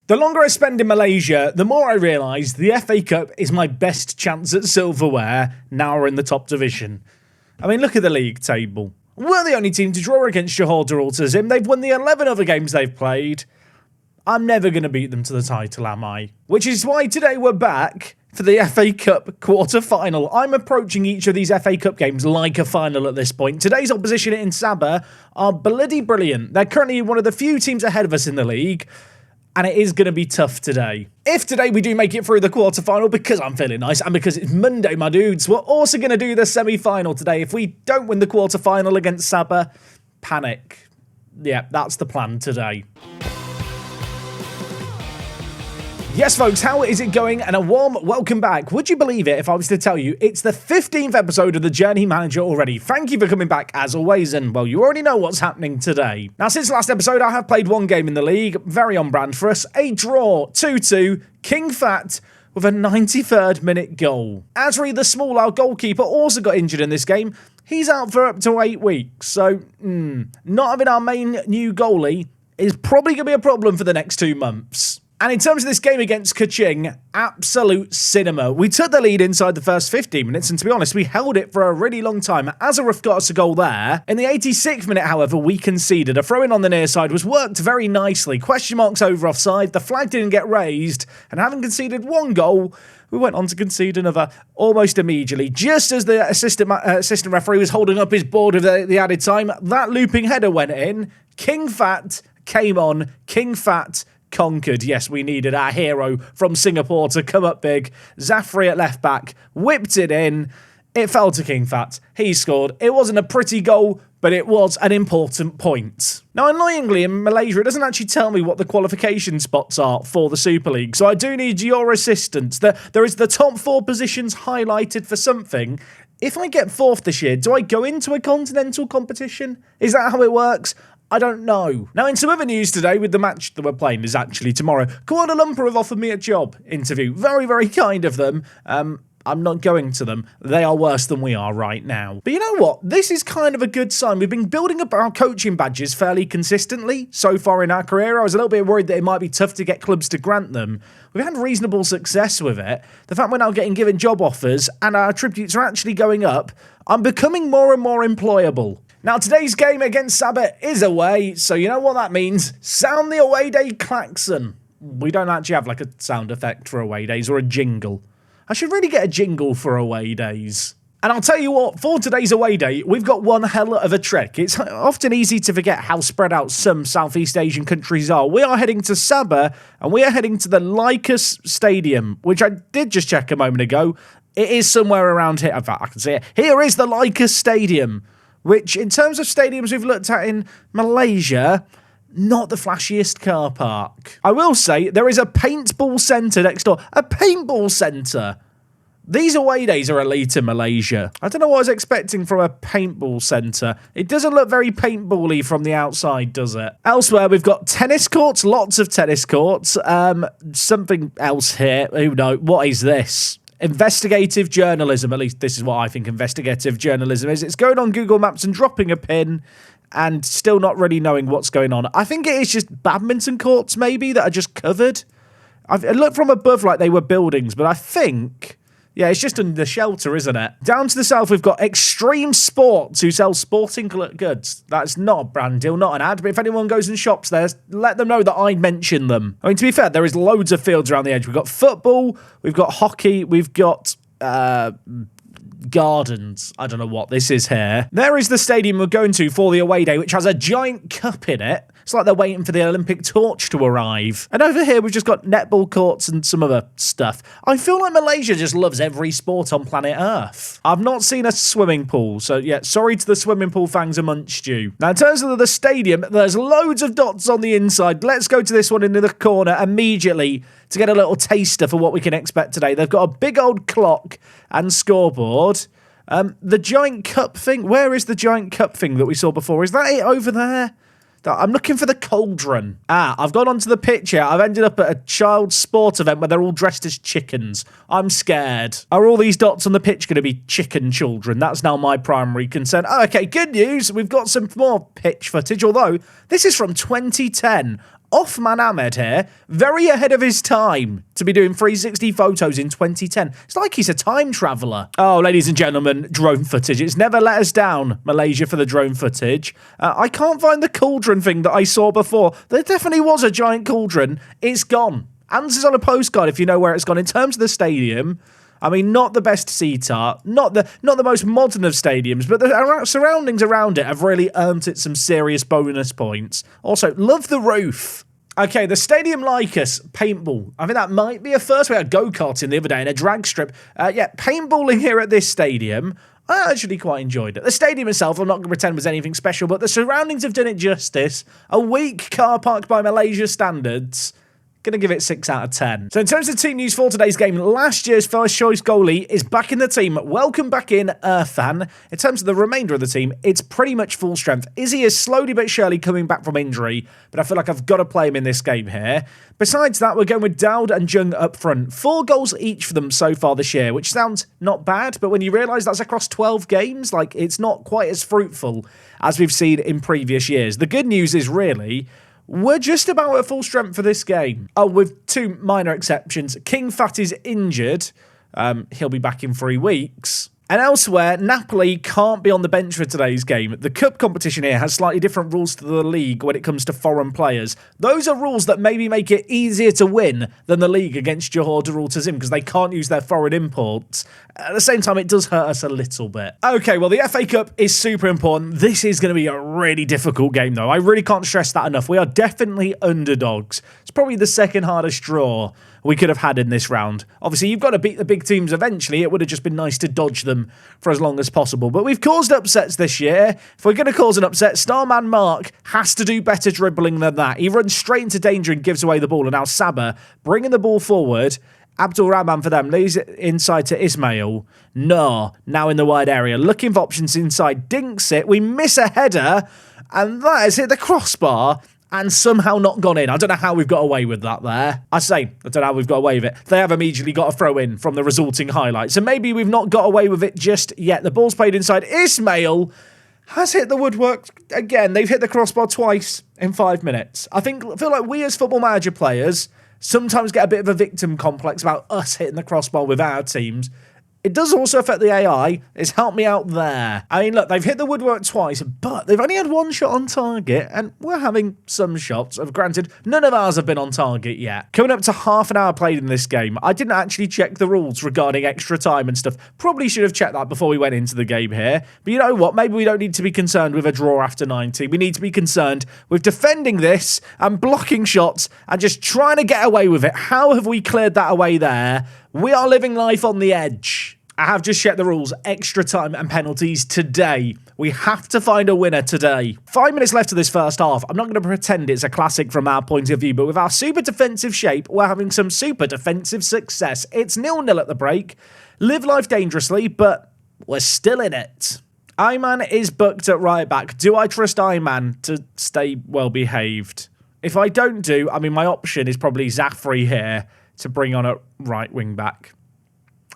The longer I spend in Malaysia, the more I realise the FA Cup is my best chance at silverware now we're in the top division. I mean, look at the league table. We're the only team to draw against Johor Darul. They've won the 11 other games they've played. I'm never going to beat them to the title, am I? Which is why today we're back for the FA Cup quarter-final. I'm approaching each of these FA Cup games like a final at this point. Today's opposition in Sabah are bloody brilliant. They're currently one of the few teams ahead of us in the league, and it is going to be tough today. If today we do make it through the quarter-final, because I'm feeling nice, and because it's Monday, my dudes, we're also going to do the semi-final today. If we don't win the quarter-final against Sabah, panic. Yeah, that's the plan today. Yes, folks, how is it going? And a warm welcome back. Would you believe it if I was to tell you it's the 15th episode of The Journey Manager already? Thank you for coming back as always, and well, you already know what's happening today. Now, since last episode, I have played one game in the league, very on brand for us, a draw, 2-2, King Fat with a 93rd minute goal. Azri, the small, our goalkeeper, also got injured in this game. He's out for up to 8 weeks, so not having our main new goalie is probably going to be a problem for the next 2 months. And in terms of this game against Kuching, absolute cinema. We took the lead inside the first 15 minutes, and to be honest, we held it for a really long time. Azarov got us a goal there. In the 86th minute, however, we conceded. A throw-in on the near side was worked very nicely. Question marks over offside, the flag didn't get raised, and having conceded one goal, we went on to concede another almost immediately. Just as the assistant referee was holding up his board with the added time, that looping header went in. King Fat came on. King Fat conquered. Yes, we needed our hero from Singapore to come up big. Zafri at left back, whipped it in. It fell to King Fat. He scored. It wasn't a pretty goal, but it was an important point. Now, annoyingly, in Malaysia, it doesn't actually tell me what the qualification spots are for the Super League, so I do need your assistance. There is the top 4 positions highlighted for something. If I get 4th this year, do I go into a continental competition? Is that how it works? I don't know. Now, in some other news today, with the match that we're playing is actually tomorrow, Kuala Lumpur have offered me a job interview. Very, very kind of them. I'm not going to them. They are worse than we are right now. But you know what? This is kind of a good sign. We've been building up our coaching badges fairly consistently so far in our career. I was a little bit worried that it might be tough to get clubs to grant them. We've had reasonable success with it. The fact we're now getting given job offers and our attributes are actually going up, I'm becoming more and more employable. Now, today's game against Sabah is away, so you know what that means. Sound the away day klaxon. We don't actually have like a sound effect for away days or a jingle. I should really get a jingle for away days. And I'll tell you what, for today's away day, we've got one hell of a trek. It's often easy to forget how spread out some Southeast Asian countries are. We are heading to Sabah, and we are heading to the Lycus Stadium, which I did just check a moment ago. It is somewhere around here. In fact, I can see it. Here is the Lycus Stadium, which, in terms of stadiums we've looked at in Malaysia, not the flashiest car park. I will say, there is a paintball centre next door. A paintball centre! These away days are elite in Malaysia. I don't know what I was expecting from a paintball centre. It doesn't look very paintball-y from the outside, does it? Elsewhere, we've got tennis courts, lots of tennis courts. Something else here. Who knows? What is this? Investigative journalism. At least this is what I think investigative journalism is. It's going on Google Maps and dropping a pin and still not really knowing what's going on. I think it is just badminton courts, maybe, that are just covered. It looked from above like they were buildings, but I think, yeah, it's just under the shelter, isn't it? Down to the south, we've got Extreme Sports, who sell sporting goods. That's not a brand deal, not an ad, but if anyone goes and shops there, let them know that I mentioned them. I mean, to be fair, there is loads of fields around the edge. We've got football, we've got hockey, we've got gardens. I don't know what this is here. There is the stadium we're going to for the away day, which has a giant cup in it. It's like they're waiting for the Olympic torch to arrive. And over here, we've just got netball courts and some other stuff. I feel like Malaysia just loves every sport on planet Earth. I've not seen a swimming pool, so yeah, sorry to the swimming pool fans amongst you. Now, in terms of the stadium, there's loads of dots on the inside. Let's go to this one in the corner immediately to get a little taster for what we can expect today. They've got a big old clock and scoreboard. The giant cup thing, where is the giant cup thing that we saw before? Is that it over there? I'm looking for the cauldron. I've gone onto the pitch here. I've ended up at a child sport event where they're all dressed as chickens. I'm scared. Are all these dots on the pitch going to be chicken children? That's now my primary concern. Oh, okay, good news. We've got some more pitch footage, although this is from 2010. Offman Ahmed here, very ahead of his time to be doing 360 photos in 2010. It's like he's a time traveller. Oh, ladies and gentlemen, drone footage. It's never let us down, Malaysia, for the drone footage. I can't find the cauldron thing that I saw before. There definitely was a giant cauldron. It's gone. Answers on a postcard if you know where it's gone. In terms of the stadium, I mean, not the best seat art, not the most modern of stadiums, but the surroundings around it have really earned it some serious bonus points. Also, love the roof. Okay, the stadium like us, paintball. I think that might be a first. We had go-karting the other day in a drag strip. Yeah, paintballing here at this stadium, I actually quite enjoyed it. The stadium itself, I'm not going to pretend was anything special, but the surroundings have done it justice. A weak car park by Malaysia standards. Going to give it 6 out of 10. So in terms of team news for today's game, last year's first choice goalie is back in the team. Welcome back in, Irfan. In terms of the remainder of the team, it's pretty much full strength. Izzy is slowly but surely coming back from injury, but I feel like I've got to play him in this game here. Besides that, we're going with Dowd and Jung up front. 4 goals each for them so far this year, which sounds not bad, but when you realise that's across 12 games, like, it's not quite as fruitful as we've seen in previous years. The good news is really, we're just about at full strength for this game. Oh, with 2 minor exceptions. King Fat is injured. He'll be back in 3 weeks. And elsewhere, Napoli can't be on the bench for today's game. The cup competition here has slightly different rules to the league when it comes to foreign players. Those are rules that maybe make it easier to win than the league against Johor Darul Ta'zim because they can't use their foreign imports. At the same time, it does hurt us a little bit. Okay, well, the FA Cup is super important. This is going to be a really difficult game, though. I really can't stress that enough. We are definitely underdogs. It's probably the second hardest draw we could have had in this round. Obviously, you've got to beat the big teams eventually. It would have just been nice to dodge them for as long as possible. But we've caused upsets this year. If we're going to cause an upset, Starman Mark has to do better dribbling than that. He runs straight into danger and gives away the ball. And now Sabah bringing the ball forward. Abdul Rahman for them, leaves it inside to Ismail. No, now in the wide area, looking for options inside, dinks it. We miss a header, and that has hit the crossbar and somehow not gone in. I don't know how we've got away with that there. I don't know how we've got away with it. They have immediately got a throw in from the resulting highlight, so maybe we've not got away with it just yet. The ball's played inside. Ismail has hit the woodwork again. They've hit the crossbar twice in 5 minutes. I feel like we as Football Manager players sometimes get a bit of a victim complex about us hitting the crossbar with our teams. It does also affect the AI. It's helped me out there. I mean, look, they've hit the woodwork twice, but they've only had 1 shot on target, and we're having some shots. Granted, none of ours have been on target yet. Coming up to half an hour played in this game, I didn't actually check the rules regarding extra time and stuff. Probably should have checked that before we went into the game here. But you know what? Maybe we don't need to be concerned with a draw after 90. We need to be concerned with defending this and blocking shots and just trying to get away with it. How have we cleared that away there? We are living life on the edge. I have just checked the rules. Extra time and penalties today. We have to find a winner today. 5 minutes left of this first half. I'm not going to pretend it's a classic from our point of view, but with our super defensive shape, we're having some super defensive success. It's 0-0 at the break. Live life dangerously, but we're still in it. Ayman is booked at right back. Do I trust Ayman to stay well behaved? If I don't do, I mean, my option is probably Zafri here to bring on a right wing back.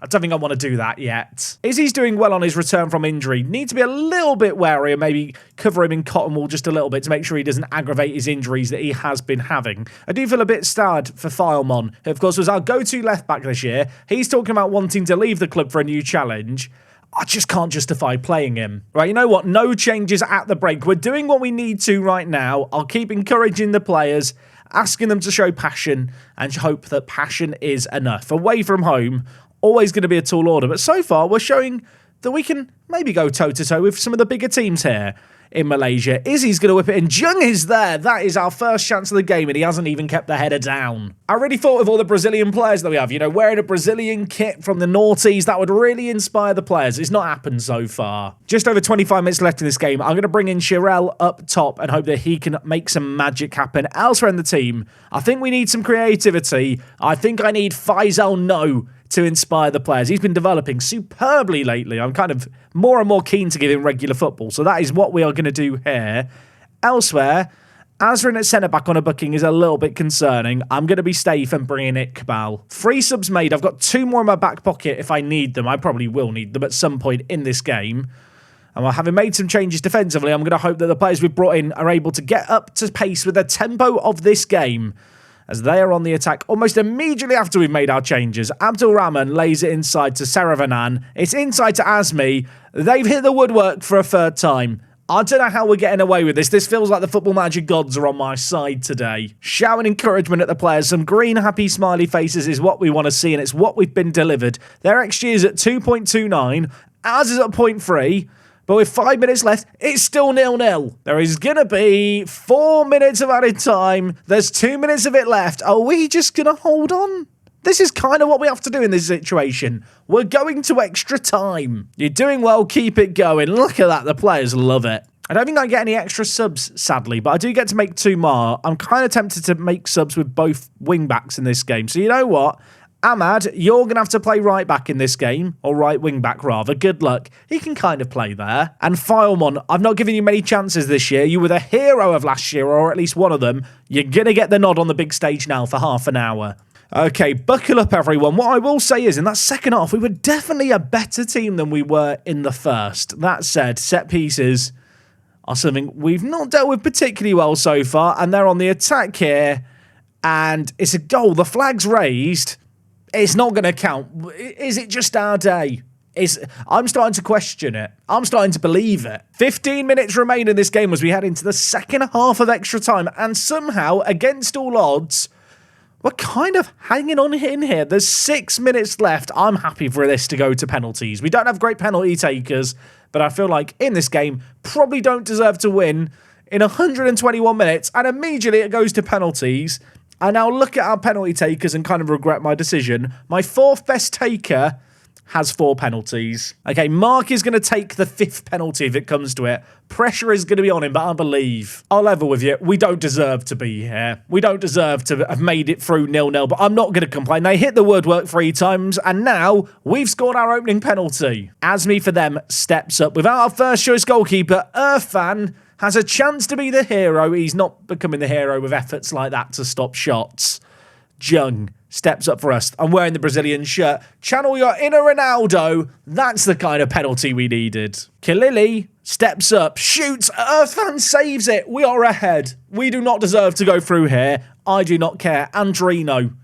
I don't think I want to do that yet. Izzy's doing well on his return from injury. Need to be a little bit wary and maybe cover him in cotton wool just a little bit to make sure he doesn't aggravate his injuries that he has been having. I do feel a bit sad for Filemon, who of course was our go-to left back this year. He's talking about wanting to leave the club for a new challenge. I just can't justify playing him. Right, you know what? No changes at the break. We're doing what we need to right now. I'll keep encouraging the players, asking them to show passion, and hope that passion is enough. Away from home, always going to be a tall order, but so far we're showing that we can maybe go toe-to-toe with some of the bigger teams here in Malaysia. Izzy's going to whip it in. Jung is there. That is our first chance of the game, and he hasn't even kept the header down. I really thought with all the Brazilian players that we have, you know, wearing a Brazilian kit from the noughties, that would really inspire the players. It's not happened so far. Just over 25 minutes left in this game. I'm going to bring in Shirel up top and hope that he can make some magic happen. Elsewhere in the team, I think we need some creativity. I think I need Faisal No to inspire the players. He's been developing superbly lately. I'm kind of more and more keen to give him regular football. So that is what we are going to do here. Elsewhere, Azrin at centre-back on a booking is a little bit concerning. I'm going to be safe and bring in Iqbal. 3 subs made. I've got 2 more in my back pocket if I need them. I probably will need them at some point in this game. And while having made some changes defensively, I'm going to hope that the players we've brought in are able to get up to pace with the tempo of this game, as they are on the attack almost immediately after we've made our changes. Abdul Rahman lays it inside to Saravanan. It's inside to Azmi. They've hit the woodwork for a third time. I don't know how we're getting away with this. This feels like the Football Manager gods are on my side today. Shouting encouragement at the players. Some green, happy, smiley faces is what we want to see, and it's what we've been delivered. Their XG is at 2.29. Ours is at 0.3. But with 5 minutes left, it's still 0-0. There is going to be 4 minutes of added time. There's 2 minutes of it left. Are we just going to hold on? This is kind of what we have to do in this situation. We're going to extra time. You're doing well. Keep it going. Look at that. The players love it. I don't think I get any extra subs, sadly, but I do get to make 2 more. I'm kind of tempted to make subs with both wing-backs in this game. So you know what? Ahmad, you're going to have to play right back in this game, or right wing back rather. Good luck. He can kind of play there. And Filemon, I've not given you many chances this year. You were the hero of last year, or at least one of them. You're going to get the nod on the big stage now for half an hour. Okay, buckle up everyone. What I will say is in that second half, we were definitely a better team than we were in the first. That said, set pieces are something we've not dealt with particularly well so far, and they're on the attack here, and it's a goal. The flag's raised. It's not going to count. Is it just our day? I'm starting to question it. I'm starting to believe it. 15 minutes remain in this game as we head into the second half of extra time. And somehow, against all odds, we're kind of hanging on in here. There's 6 minutes left. I'm happy for this to go to penalties. We don't have great penalty takers, but I feel like in this game, probably don't deserve to win in 121 minutes. And immediately it goes to penalties. I now look at our penalty takers and kind of regret my decision. My 4th best taker has 4 penalties. Okay, Mark is going to take the 5th penalty if it comes to it. Pressure is going to be on him, but I believe. I'll level with you. We don't deserve to be here. We don't deserve to have made it through 0-0, but I'm not going to complain. They hit the woodwork 3 times, and now we've scored our opening penalty. Azmi for them steps up. Without our first choice goalkeeper, Irfan has a chance to be the hero. He's not becoming the hero with efforts like that to stop shots. Jung steps up for us. I'm wearing the Brazilian shirt. Channel your inner Ronaldo. That's the kind of penalty we needed. Kalili steps up, shoots. Irfan saves it. We are ahead. We do not deserve to go through here. I do not care. Andrino,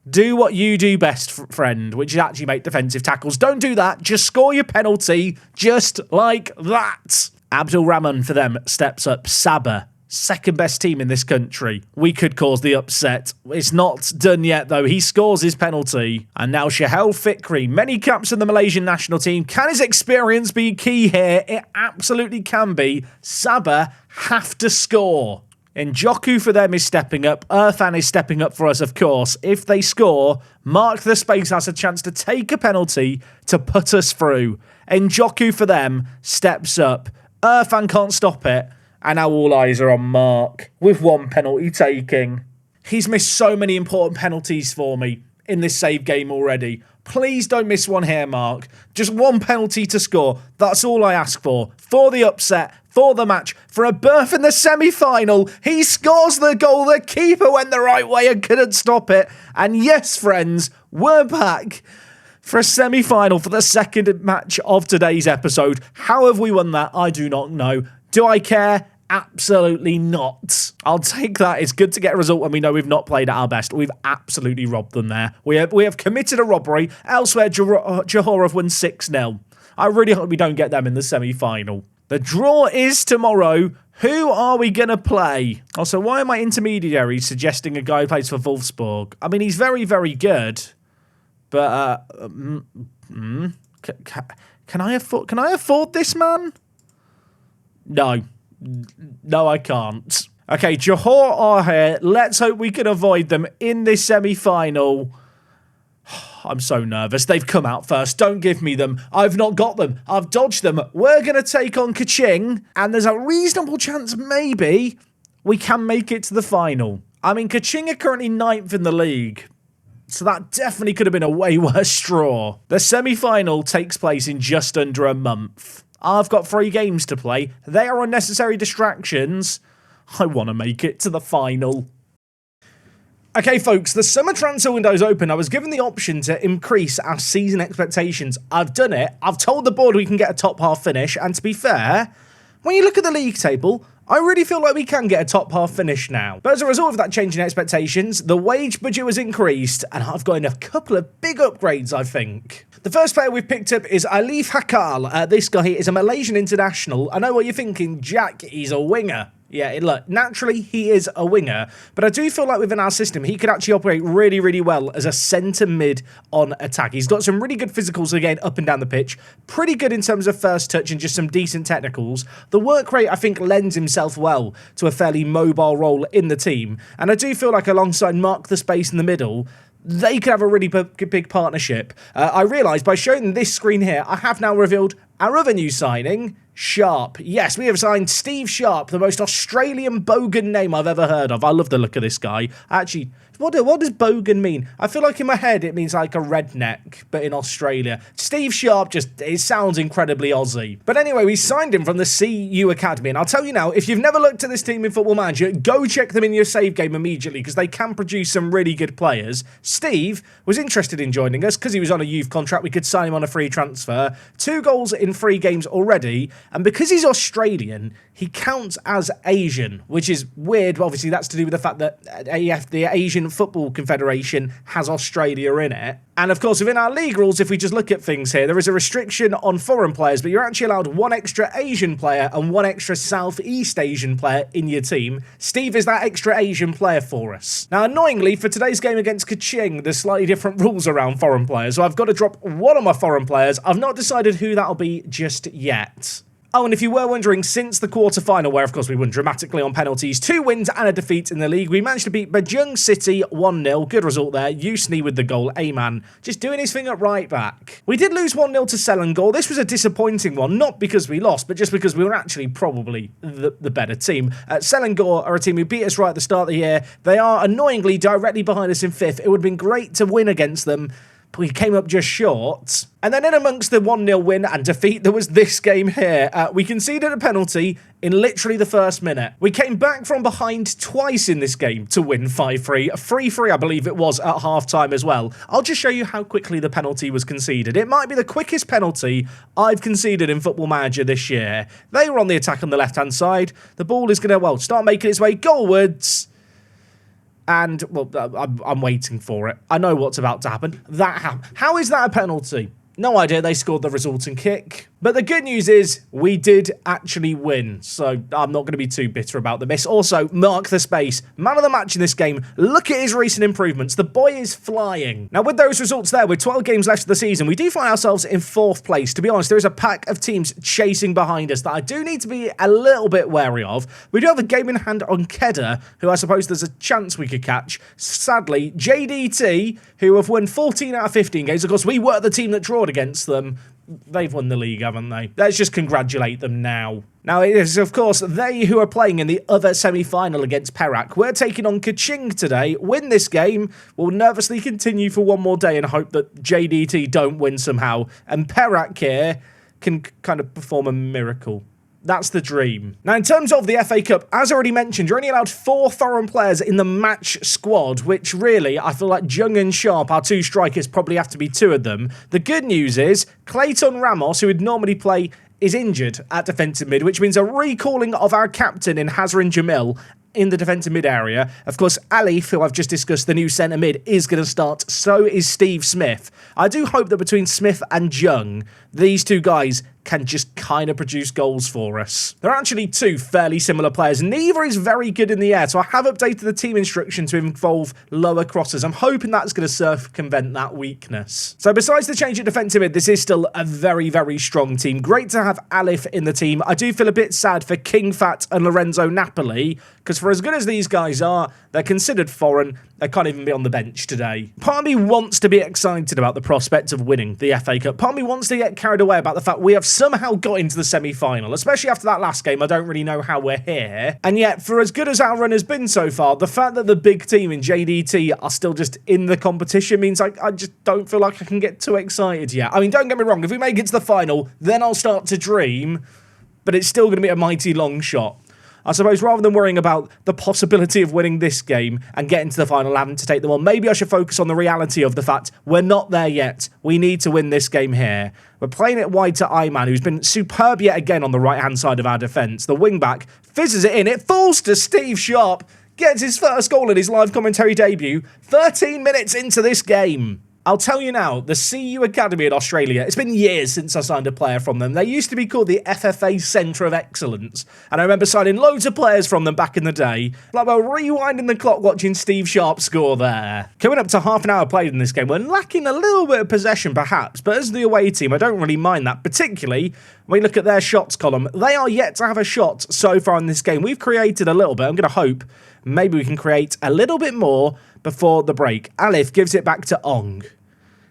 do what you do best, friend, which is actually make defensive tackles. Don't do that. Just score your penalty just like that. Abdul Rahman for them steps up. Sabah, second best team in this country. We could cause the upset. It's not done yet, though. He scores his penalty. And now Shahel Fikri, many caps in the Malaysian national team. Can his experience be key here? It absolutely can be. Sabah have to score. Njoku for them is stepping up. Irfan is stepping up for us, of course. If they score, Mark the Space has a chance to take a penalty to put us through. Njoku for them steps up. Irfan can't stop it, and now all eyes are on Mark, with 1 penalty taking. He's missed so many important penalties for me in this save game already. Please don't miss one here, Mark. Just 1 penalty to score. That's all I ask for the upset, for the match, for a berth in the semi-final. He scores the goal. The keeper went the right way and couldn't stop it. And yes, friends, we're back for a semi-final for the second match of today's episode. How have we won that? I do not know. Do I care? Absolutely not. I'll take that. It's good to get a result when we know we've not played at our best. We've absolutely robbed them there. We have committed a robbery. Elsewhere, Johor have won 6-0. I really hope we don't get them in the semi-final. The draw is tomorrow. Who are we going to play? Also, why are my intermediaries suggesting a guy who plays for Wolfsburg? I mean, he's very, very good. But, can I afford this man? No, I can't. Okay, Johor are here. Let's hope we can avoid them in this semi-final. I'm so nervous. They've come out first. Don't give me them. I've not got them. I've dodged them. We're going to take on Kaching, and there's a reasonable chance maybe we can make it to the final. I mean, Kaching are currently 9th in the league. So that definitely could have been a way worse straw. The semi-final takes place in just under a month. I've got 3 games to play. They are unnecessary distractions. I want to make it to the final. Okay, folks, the summer transfer window's open. I was given the option to increase our season expectations. I've done it. I've told the board we can get a top half finish. And to be fair, when you look at the league table, I really feel like we can get a top half finish now. But as a result of that change in expectations, the wage budget was increased, and I've got in a couple of big upgrades, I think. The first player we've picked up is Alif Hakal. This guy is a Malaysian international. I know what you're thinking, Jack, he's a winger. Yeah, look, naturally he is a winger, but I do feel like within our system he could actually operate really, really well as a centre mid on attack. He's got some really good physicals again up and down the pitch, pretty good in terms of first touch and just some decent technicals. The work rate, I think, lends himself well to a fairly mobile role in the team, and I do feel like alongside Mark the Space in the middle, they could have a really big partnership. I realised by showing this screen here, I have now revealed our other new signing, Sharp. Yes, we have signed Steve Sharp, the most Australian bogan name I've ever heard of. I love the look of this guy. Actually, what does bogan mean? I feel like in my head it means like a redneck, but in Australia. Steve Sharp it sounds incredibly Aussie. But anyway, we signed him from the CU Academy, and I'll tell you now, if you've never looked at this team in Football Manager, go check them in your save game immediately, because they can produce some really good players. Steve was interested in joining us because he was on a youth contract. We could sign him on a free transfer. 2 goals in 3 games already, and because he's Australian, he counts as Asian, which is weird. Obviously, that's to do with the fact that the Asian Football Confederation has Australia in it. And of course, within our league rules, if we just look at things here, there is a restriction on foreign players, but you're actually allowed 1 extra Asian player and 1 extra Southeast Asian player in your team. Steve is that extra Asian player for us. Now, annoyingly, for today's game against Kaching, there's slightly different rules around foreign players, so I've got to drop 1 of my foreign players. I've not decided who that'll be just yet. Oh, and if you were wondering, since the quarterfinal, where of course we won dramatically on penalties, 2 wins and a defeat in the league, we managed to beat Bajung City 1-0. Good result there. Yusni with the goal. Ayman just doing his thing at right back. We did lose 1-0 to Selangor. This was a disappointing one, not because we lost, but just because we were actually probably the better team. Selangor are a team who beat us right at the start of the year. They are annoyingly directly behind us in 5th. It would have been great to win against them, but we came up just short. And then in amongst the 1-0 win and defeat, there was this game here. We conceded a penalty in literally the first minute. We came back from behind twice in this game to win 5-3. 3-3, I believe it was, at half-time as well. I'll just show you how quickly the penalty was conceded. It might be the quickest penalty I've conceded in Football Manager this year. They were on the attack on the left-hand side. The ball is going to, well, start making its way goalwards. And, well, I'm waiting for it. I know what's about to happen. That happened. How is that a penalty? No idea. They scored the resulting kick. But the good news is we did actually win, so I'm not going to be too bitter about the miss. Also, Mark the Space, man of the match in this game. Look at his recent improvements. The boy is flying. Now, with those results there, with 12 games left of the season, we do find ourselves in 4th place. To be honest, there is a pack of teams chasing behind us that I do need to be a little bit wary of. We do have a game in hand on Kedda, who I suppose there's a chance we could catch. Sadly, JDT, who have won 14 out of 15 games. Of course, we were the team that drawed against them. They've won the league, haven't they? Let's just congratulate them now. Now, it is, of course, they who are playing in the other semi-final against Perak. We're taking on Kaching today. Win this game. We'll nervously continue for 1 more day and hope that JDT don't win somehow. And Perak here can kind of perform a miracle. That's the dream. Now, in terms of the FA Cup, as already mentioned, you're only allowed 4 foreign players in the match squad, which really, I feel like Jung and Sharp, our 2 strikers, probably have to be 2 of them. The good news is, Clayton Ramos, who would normally play, is injured at defensive mid, which means a recalling of our captain in Hazrin Jamil in the defensive mid area. Of course, Alif, who I've just discussed, the new centre mid, is going to start. So is Steve Smith. I do hope that between Smith and Jung, these 2 guys can just kind of produce goals for us. There are actually 2 fairly similar players. Neither is very good in the air, so I have updated the team instruction to involve lower crosses. I'm hoping that's going to circumvent that weakness. So besides the change at defensive mid, this is still a very, very strong team. Great to have Alif in the team. I do feel a bit sad for King Fat and Lorenzo Napoli, because for as good as these guys are, they're considered foreign. They can't even be on the bench today. Part of me wants to be excited about the prospect of winning the FA Cup. Part of me wants to get carried away about the fact we have somehow got into the semi-final, especially after that last game. I don't really know how we're here. And yet, for as good as our run has been so far, the fact that the big team in JDT are still just in the competition means I just don't feel like I can get too excited yet. I mean, don't get me wrong. If we make it to the final, then I'll start to dream, but it's still going to be a mighty long shot. I suppose rather than worrying about the possibility of winning this game and getting to the final having to take them on, maybe I should focus on the reality of the fact we're not there yet. We need to win this game here. We're playing it wide to Iman, who's been superb yet again on the right-hand side of our defence. The wing-back fizzes it in. It falls to Steve Sharp. Gets his first goal in his live commentary debut 13 minutes into this game. I'll tell you now, the CU Academy in Australia, it's been years since I signed a player from them. They used to be called the FFA Centre of Excellence, and I remember signing loads of players from them back in the day. Like, we're rewinding the clock watching Steve Sharp score there. Coming up to half an hour played in this game, we're lacking a little bit of possession perhaps, but as the away team, I don't really mind that, particularly when we look at their shots column. They are yet to have a shot so far in this game. We've created a little bit. I'm going to hope maybe we can create a little bit more before the break. Alif gives it back to Ong.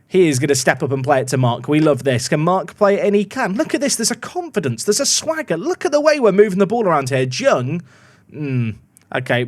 He is going to step up and play it to Mark. We love this. Can Mark play it? And he can. Look at this. There's a confidence. There's a swagger. Look at the way we're moving the ball around here. Jung. Okay,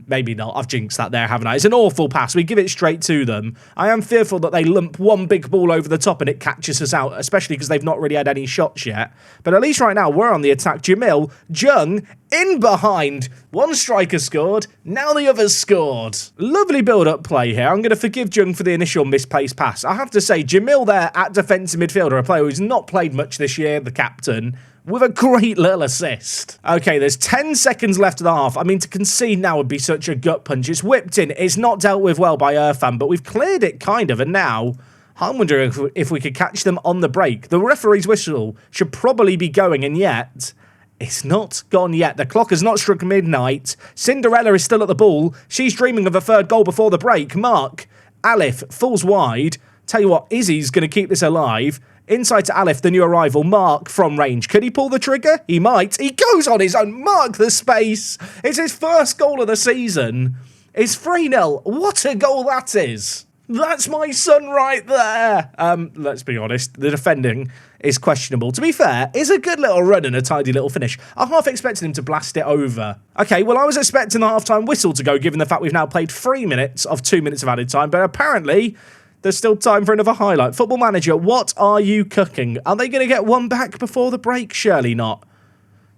maybe not. I've jinxed that there, haven't I? It's an awful pass. We give it straight to them. I am fearful that they lump one big ball over the top and it catches us out, especially because they've not really had any shots yet. But at least right now, we're on the attack. Jamil, Jung, in behind. One striker scored. Now the other's scored. Lovely build-up play here. I'm going to forgive Jung for the initial misplaced pass. I have to say, Jamil there at defensive midfielder, a player who's not played much this year, the captain, with a great little assist. Okay, there's 10 seconds left of the half. I mean, to concede now would be such a gut punch. It's whipped in. It's not dealt with well by Irfan, but we've cleared it kind of, and now I'm wondering if we could catch them on the break. The referee's whistle should probably be going, and yet it's not gone yet. The clock has not struck midnight. Cinderella is still at the ball. She's dreaming of a third goal before the break. Mark, Alif falls wide. Tell you what, Izzy's going to keep this alive. Inside to Alif, the new arrival. Mark from range. Could he pull the trigger? He might. He goes on his own. Mark the space. It's his first goal of the season. It's 3-0. What a goal that is. That's my son right there. Let's be honest. The defending is questionable. To be fair, it's a good little run and a tidy little finish. I half expected him to blast it over. Okay, well, I was expecting the half-time whistle to go, given the fact we've now played 3 minutes of 2 minutes of added time, but apparently there's still time for another highlight. Football Manager, what are you cooking? Are they going to get one back before the break? Surely not.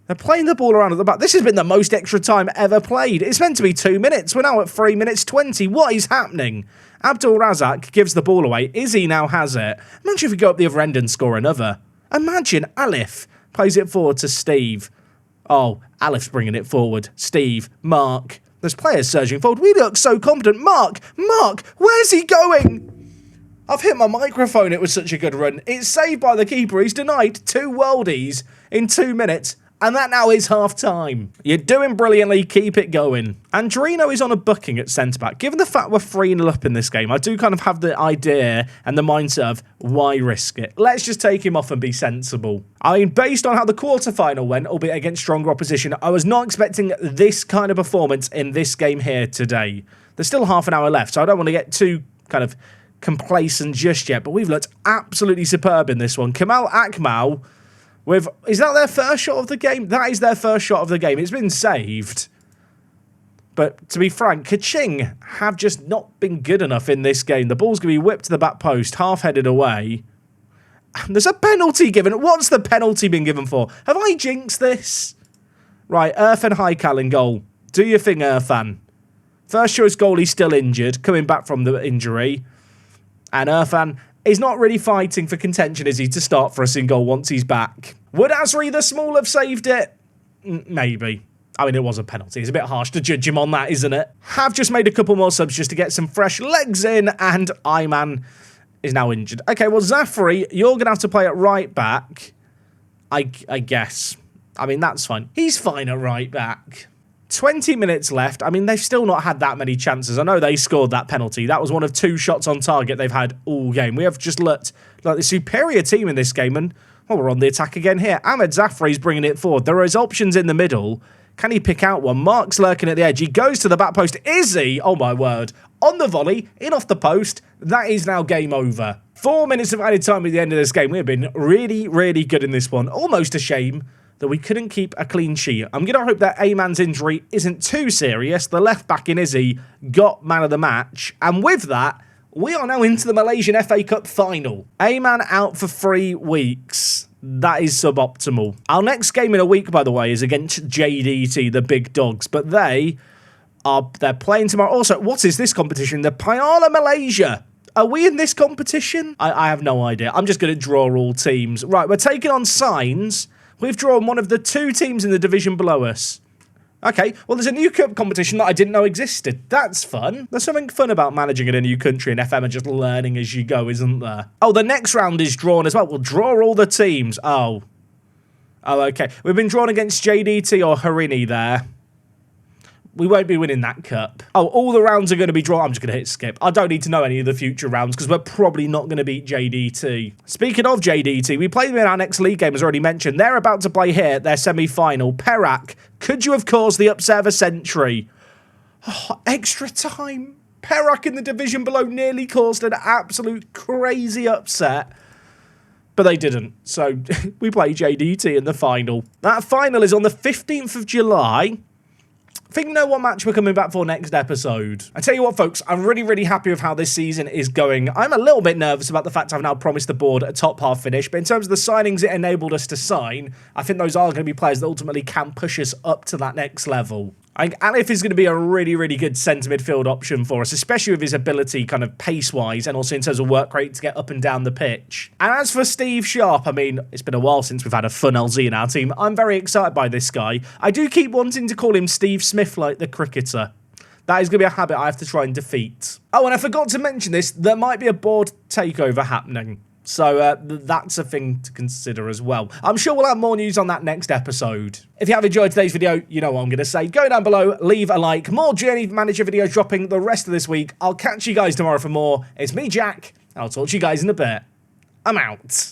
They're playing the ball around at the back. This has been the most extra time ever played. It's meant to be 2 minutes. We're now at 3 minutes 20. What is happening? Abdul Razak gives the ball away. Izzy now has it. Imagine if we go up the other end and score another. Imagine Alif plays it forward to Steve. Oh, Alif's bringing it forward. Steve, Mark. There's players surging forward. We look so confident. Mark, where's he going? I've hit my microphone. It was such a good run. It's saved by the keeper. He's denied 2 worldies in 2 minutes. And that now is half-time. You're doing brilliantly. Keep it going. Andrino is on a booking at centre-back. Given the fact we're 3-0 up in this game, I do kind of have the idea and the mindset of why risk it? Let's just take him off and be sensible. I mean, based on how the quarterfinal went, albeit against stronger opposition, I was not expecting this kind of performance in this game here today. There's still half an hour left, so I don't want to get too kind of complacent just yet, but we've looked absolutely superb in this one. Kamal Akmal with, is that their first shot of the game? That is their first shot of the game. It's been saved. But to be frank, Kaching have just not been good enough in this game. The ball's going to be whipped to the back post, half-headed away. And there's a penalty given. What's the penalty been given for? Have I jinxed this? Right, Irfan Haikal in goal. Do your thing, Irfan. First choice goalie still injured, coming back from the injury. And Irfan is not really fighting for contention, is he, to start for us in goal once he's back? Would Asri the Small have saved it? Maybe. I mean, it was a penalty. It's a bit harsh to judge him on that, isn't it? Have just made a couple more subs just to get some fresh legs in, and Ayman is now injured. Okay, well, Zafri, you're going to have to play at right back, I guess. I mean, that's fine. He's fine at right back. 20 minutes left. I mean, they've still not had that many chances. I know they scored that penalty. That was one of 2 shots on target they've had all game. We have just looked like the superior team in this game, and well, we're on the attack again here. Ahmed Zafri's bringing it forward. There is options in the middle. Can he pick out one? Mark's lurking at the edge. He goes to the back post. Is he? Oh, my word. On the volley, in off the post. That is now game over. 4 minutes of added time at the end of this game. We have been really, really good in this one. Almost a shame that we couldn't keep a clean sheet. I'm going to hope that Ayman's injury isn't too serious. The left back in Izzy got man of the match. And with that, we are now into the Malaysian FA Cup final. Ayman out for 3 weeks. That is suboptimal. Our next game in a week, by the way, is against JDT, the big dogs, but they're playing tomorrow. Also, what is this competition? The Piala Malaysia. Are we in this competition? I have no idea. I'm just going to draw all teams. Right, we're taking on Signs. We've drawn one of the 2 teams in the division below us. Okay, well, there's a new cup competition that I didn't know existed. That's fun. There's something fun about managing in a new country in FM and just learning as you go, isn't there? Oh, the next round is drawn as well. We'll draw all the teams. Oh, okay. We've been drawn against JDT or Harini there. We won't be winning that cup. Oh, all the rounds are going to be drawn. I'm just going to hit skip. I don't need to know any of the future rounds because we're probably not going to beat JDT. Speaking of JDT, we played them in our next league game, as already mentioned. They're about to play here, their semi-final. Perak, could you have caused the upset of a century? Oh, extra time. Perak in the division below nearly caused an absolute crazy upset. But they didn't. So we play JDT in the final. That final is on the 15th of July. I think you know what match we're coming back for next episode. I tell you what, folks, I'm really happy with how this season is going. I'm a little bit nervous about the fact I've now promised the board a top half finish, but in terms of the signings it enabled us to sign, I think those are going to be players that ultimately can push us up to that next level. I think Alif is going to be a really good centre midfield option for us, especially with his ability kind of pace-wise and also in terms of work rate to get up and down the pitch. And as for Steve Sharp, I mean, it's been a while since we've had a fun LZ in our team. I'm very excited by this guy. I do keep wanting to call him Steve Smith like the cricketer. That is going to be a habit I have to try and defeat. Oh, and I forgot to mention this. There might be a board takeover happening. So that's a thing to consider as well. I'm sure we'll have more news on that next episode. If you have enjoyed today's video, you know what I'm going to say. Go down below, leave a like. More Journey Manager videos dropping the rest of this week. I'll catch you guys tomorrow for more. It's me, Jack, and I'll talk to you guys in a bit. I'm out.